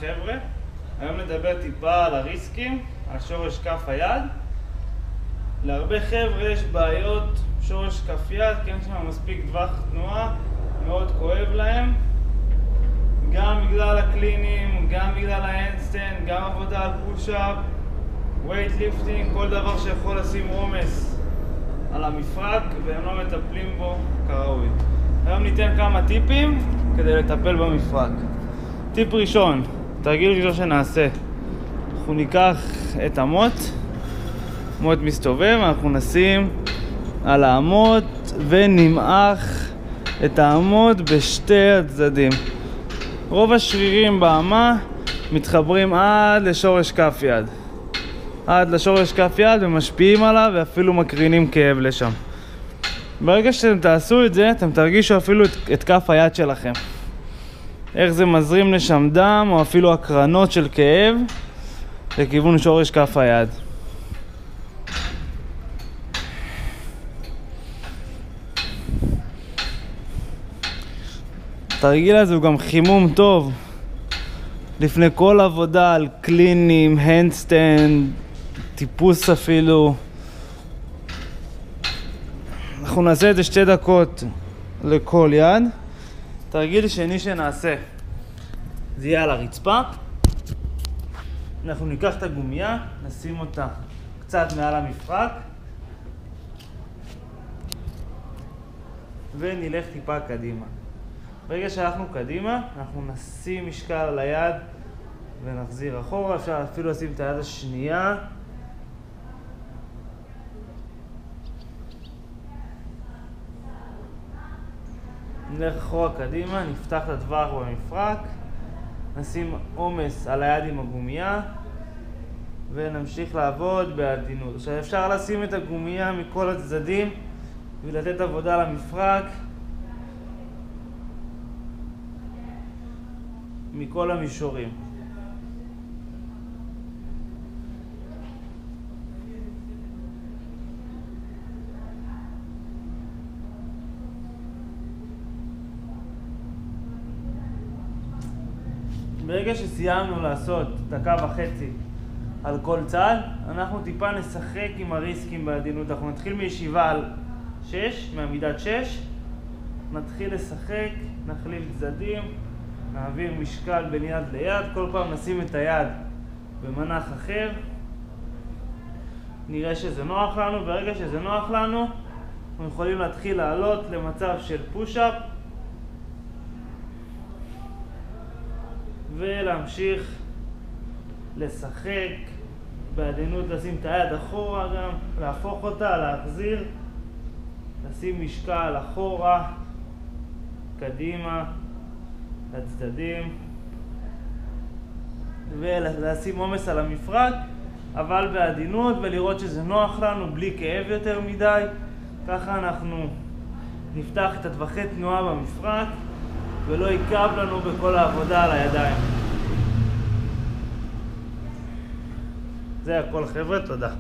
חבר'ה, היום נדבר טיפה על הריסקים, על שורש כף היד. להרבה חבר'ה יש בעיות שורש כף יד, כי אין שם מספיק טווח תנועה, מאוד כואב להם, גם בגלל הקלינים, גם בגלל ההנדסטנד, גם עבודה על פוש-אפ, ווייטליפטינג, כל דבר שיכול לשים עומס על המפרק והם לא מטפלים בו כראוי. היום ניתן כמה טיפים כדי לטפל במפרק. טיפ ראשון, תרגיל ראשון שנעשה, אנחנו ניקח את המוט מסתובב, אנחנו נשים על העמוד ונמעך את העמוד בשתי הצדדים. רוב השרירים באמה מתחברים עד לשורש כף יד, ומשפיעים עליו ואפילו מקרינים כאב לשם. ברגע שאתם תעשו את זה, אתם תרגישו אפילו את כף היד שלכם, איך זה מזרים לשם דם או אפילו הקרנות של כאב לכיוון שורש כף היד. התרגיל הזה הוא גם חימום טוב לפני כל עבודה על קלינים, הנדסטנד, טיפוס אפילו. אנחנו נעשה את זה 2 דקות לכל יד. תרגיל שני שנעשה, זה יהיה על הרצפה. אנחנו ניקח את הגומייה, נשים אותה קצת מעל המפרק ונלך טיפה קדימה. ברגע שהלכנו קדימה, אנחנו נשים משקל על היד ונחזיר אחורה. אפשר אפילו לשים את היד השנייה. נלך אחורה קדימה, נפתח את הטווח במפרק, נשים עומס על היד עם הגומייה ונמשיך לעבוד בעדינות. עכשיו אפשר לשים את הגומייה מכל הצדדים ולתת עבודה למפרק מכל המישורים. ברגע שסיימנו לעשות 1.5 דקות על כל צד, אנחנו טיפה נשחק עם הריסקים בעדינות. אנחנו נתחיל מישיבה על 6, מעמידת 6, נתחיל לשחק, נחליף צדדים, נעביר משקל בין יד ליד, כל פעם נשים את היד במנח אחר, נראה שזה נוח לנו. ברגע שזה נוח לנו, אנחנו יכולים להתחיל לעלות למצב של פוש-אפ ולהמשיך לשחק בעדינות, לשים את היד אחורה גם, להפוך אותה, להחזיר, לשים משקל אחורה, קדימה, לצדדים, ולשים עומס על המפרק, אבל בעדינות, ולראות שזה נוח לנו בלי כאב יותר מדי. ככה אנחנו נפתח את הטווחי תנועה במפרק ולא יקב לנו בכל העבודה על הידיים. זה הכל חבר'ה, תודה.